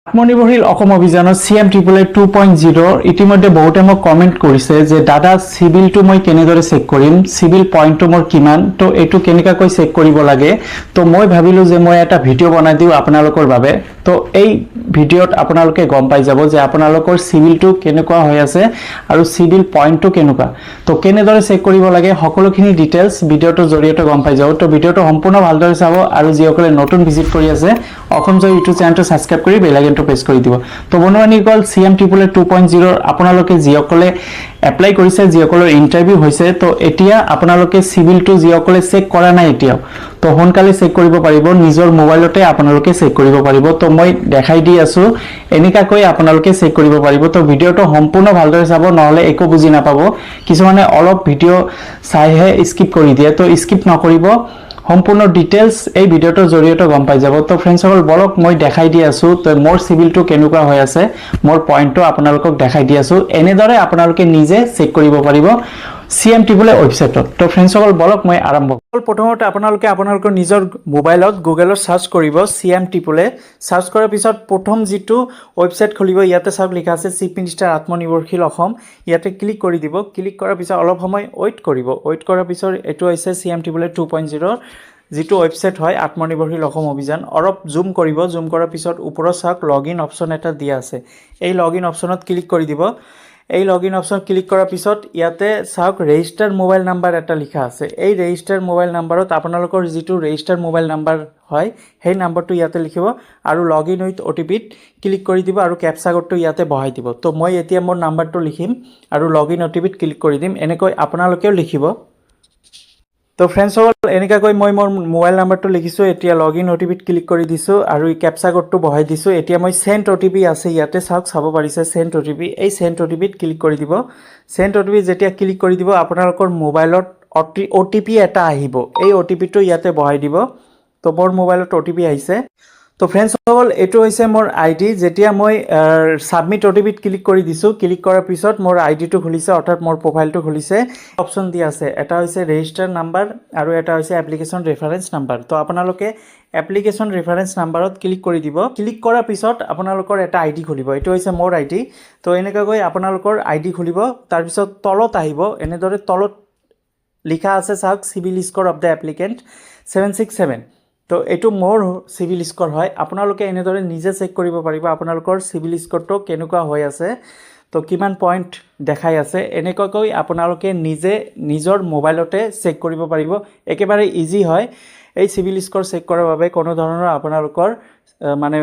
আত্মনিৰ্ভৰশীল অসম অভিযানৰ CM888 2.0 ইতিমধ্যে বহুতে মোক কমেন্ট কৰিছে যে দাদা সিভিলটো মই কেনেদৰে চেক কৰিম সিভিল পইণ্টটো মোৰ কিমান তো এটো কেনেকৈ চেক কৰিব লাগে তো মই ভাবিলো যে মই এটা ভিডিও বনাই দিও আপোনালোকৰ বাবে তো এই ভিডিওত আপোনালোকে গম পাই যাব যে আপোনালোকৰ সিভিলটো কেনেকুৱা হৈ আছে আৰু সিভিল পইণ্টটো কেনেকুৱা তো কেনেদৰে চেক কৰিব লাগে সকলোখিনি ডিটেইলছ ভিডিওটোৰ জৰিয়তে গম পাই যাব তো ভিডিওটো সম্পূৰ্ণ ভালদৰে চাব আৰু যিসকলে নতুন ভিজিট কৰি আছে অসম জয় ইউটিউব চেনেলটো সাবস্ক্ৰাইব কৰি বেল আইকনটো প্ৰেছ কৰি দিব তো বন্ধুবান্ধৱীসকল CM888 2.0 আপোনালোকে যিসকলে এপ্লাই কৰিছে যিসকলৰ ইন্টাৰভিউ হৈছে তো এতিয়া আপোনালোকে সিভিলটো যিসকলে চেক কৰা নাই এতিয়াও তো সোনকালে চেক কৰিব পাৰিব নিজৰ মোবাইলতে আপোনালোকে চেক কৰিব পাৰিব তো মই দেখাই দি আছো এনেকাকৈ আপোনালোকে চেক কৰিব পাৰিব তো ভিডিওটো সম্পূৰ্ণ ভালদৰে চাব নহলে একো বুজি নাপাব কিছুমানে অলপ ভিডিও চাইহে স্কিপ কৰি দিয়ে তো স্কিপ নকৰিব সম্পূৰ্ণ ডিটেইলছ এই ভিডিওটোৰ জৰিয়তে গম পাই যাব তো ফ্ৰেন্ডছ সকল বলক মই দেখাই দি আছো তো মোৰ সিভিলটো কেনেকুৱা হৈ আছে মোৰ পইণ্টটো আপোনালোকক দেখাই দি আছো এনেদৰে আপোনালোকে নিজে চেক কৰিব পাৰিব CM888 ওয়েবসাইটত তো ফ্ৰেন্ডছ সকল বলক মই আৰম্ভ প্ৰথমতে আপোনালোকে আপোনালোকৰ নিজৰ মোবাইলত গুগলত সাৰ্চ কৰিব CM888 সাৰ্চ কৰাৰ পিছত প্ৰথম যেটো ওয়েবসাইট খুলিব ইয়াতে সব লিখা আছে চিফ মিনিষ্টাৰ আত্মনিৰ্ভৰশীল অসম ইয়াতে ক্লিক কৰি দিব ক্লিক কৰাৰ পিছত অলপ সময় ওয়েট কৰিব ওয়েট কৰাৰ পিছত এটো হৈছে CM888 2.0 যেটো ওয়েবসাইট হয় আত্মনিৰ্ভৰশীল অসম অভিযান অলপ জুম কৰিব জুম কৰাৰ পিছত ওপৰত চাওক লগইন অপচন এটা দিয়া আছে এই লগইন অপচনত ক্লিক কৰি দিব এই লগইন অপচন ক্লিক কৰাৰ পিছত ইয়াতে চাওক ৰেজিষ্টাৰ মোবাইল নাম্বাৰ এটা লিখা আছে এই ৰেজিষ্টাৰ মোবাইল নাম্বাৰত আপোনালোকৰ যেটো ৰেজিষ্টাৰ মোবাইল নাম্বাৰ হয় সেই নাম্বাৰটো ইয়াতে লিখিব আৰু লগইন উইথ OTPত ক্লিক কৰি দিব আৰু ক্যাপচা কোডটো ইয়াতে বহাই দিব তো মই এতিয়া মোৰ নাম্বাৰটো লিখিম আৰু লগইন OTPত ক্লিক কৰি দিম এনেকৈ আপোনালোকেও লিখিব তো ফ্ৰেন্ডছ সকল এনেকৈ মই মোৰ মোবাইল নাম্বাৰটো লিখিছো এতিয়া লগইন OTPত ক্লিক কৰি দিছো আৰু এই ক্যাপচা কোডটো বহাই দিছো এতিয়া মই সেন্ড OTP আছে ইয়াতে চাব পাৰিছে সেন্ড OTP এই সেন্ড OTPত ক্লিক কৰি দিব সেন্ড OTP যেতিয়া ক্লিক কৰি দিব আপোনালোকৰ মোবাইলত OTP এটা আহিব এই OTPটো ইয়াতে বহাই দিব তো মোৰ মোবাইলত OTP আহিছে তো ফ্ৰেন্ডছ সকল এটো হৈছে মোৰ আইডি যেতিয়া মই সাবমিট OTPত ক্লিক কৰি দিছো ক্লিক কৰাৰ পিছত মোৰ আইডিটো খুলিছে অৰ্থাৎ মোৰ প্ৰফাইলটো খুলিছে অপচন দি আছে এটা হৈছে ৰেজিষ্টাৰ নাম্বাৰ আৰু এটা হৈছে এপ্লিকেশন ৰেফাৰেন্স নাম্বাৰ তো আপোনালোকে এপ্লিকেশন ৰেফাৰেন্স নাম্বাৰত ক্লিক কৰি দিব ক্লিক কৰাৰ পিছত আপোনালোকৰ এটা আইডি খুলিব এটো হৈছে মোৰ আইডি তো এনেকৈ আপোনালোকৰ আইডি খুলিব তাৰ পিছত তলত আহিব এনেদৰে তলত লিখা আছে চাওক civil score of the applicant 767 তো এটো মোৰ সিভিল স্কোৰ হয় আপোনালোকে এনেদৰে নিজে চেক কৰিব পাৰিব আপোনালোকৰ সিভিল স্কোৰটো কেনেকুৱা হৈ আছে তো কিমান পইণ্ট দেখাই আছে এনেকৈ আপোনালোকে নিজে নিজৰ মোবাইলতে চেক কৰিব পাৰিব একেবাৰে ইজি হয় এই সিভিল স্কোৰ চেক কৰাৰ বাবে কোনো ধৰণৰ আপোনালোকৰ মানে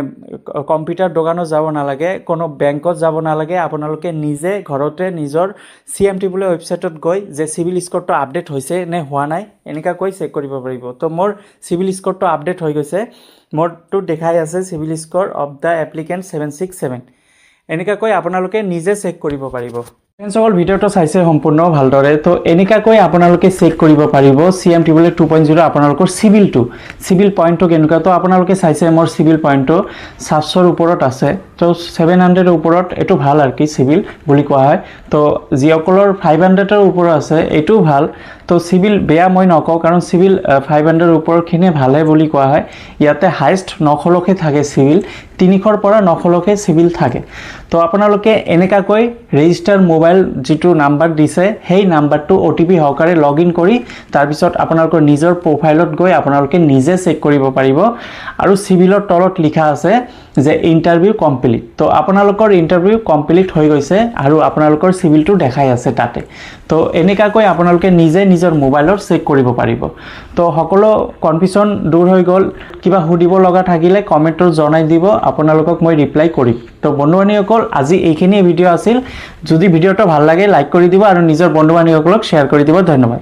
কম্পিউটাৰ দোকানত যাব নালাগে কোনো বেংকত যাব নালাগে আপোনালোকে নিজে ঘৰতে নিজৰ CM888 ওয়েবসাইটত গৈ যে সিভিল স্কোৰটো আপডেট হৈছে নে হোৱা নাই এনেকৈ চেক কৰিব পাৰিব তো মোৰ সিভিল স্কোৰটো আপডেট হৈ গৈছে মোৰটো দেখাই আছে civil score of the applicant 767 এনেকৈ আপোনালোকে নিজে চেক কৰিব পাৰিব ফ্ৰেন্ডছ সকল ভিডিওটো চাইছে সম্পূৰ্ণ ভালদৰে তো এনেকৈ আপোনালোকে চেক কৰিব পাৰিব CM888 2.0 আপোনালোকৰ সিভিল পইণ্টটো কেনেকুৱা তো আপোনালোকে চাইছে মোৰ সিভিল পইণ্টটো 700 ৰ ওপৰত আছে তো 700 ৰ ওপৰত এটো ভাল আৰু কি সিভিল বুলি কোৱা হয় তো যিসকলৰ 500 ৰ ওপৰত আছে এটো ভাল তো সিভিল বেয়া মই নকওঁ কাৰণ সিভিল 500 ৰ ওপৰখিনি ভালে বুলি কোৱা হয় ইয়াতে হাইয়েষ্ট 900 লকে থাকে সিভিল 300 ৰ পৰা 900 লকে সিভিল থাকে তো আপোনালোকে এনেকৈ ৰেজিষ্টাৰ মোবাইল যেটো নাম্বাৰ দিছে সেই নাম্বাৰটো OTP হকাৰে লগইন কৰি তাৰ পিছত আপোনালোকৰ নিজৰ প্ৰফাইলত গৈ আপোনালোকে নিজে চেক কৰিব পাৰিব আৰু সিভিলৰ তলত লিখা আছে যে ইন্টাৰভিউ কমপ্লিট তো আপোনালোকৰ ইন্টাৰভিউ কমপ্লিট হৈ গৈছে আৰু আপোনালোকৰ সিভিলটো দেখাই আছে তাতে তো এনেকৈ আপোনালোকে নিজে নিজৰ মোবাইলত চেক কৰিব পাৰিব তো সকলো কনফিউজন দূৰ হৈ গল কিবা হুদিব লগা থাকিলে কমেন্টত জনাই দিব আপোনালোকক মই ৰিপ্লাই কৰিম তো বন্ধুবান্ধৱীসকল আজি এইখিনি ভিডিও আছিল যদি ভিডিওটো ভাল লাগে লাইক কৰি দিব আৰু নিজৰ বন্ধুবান্ধৱীসকলক শেয়াৰ কৰি দিব ধন্যবাদ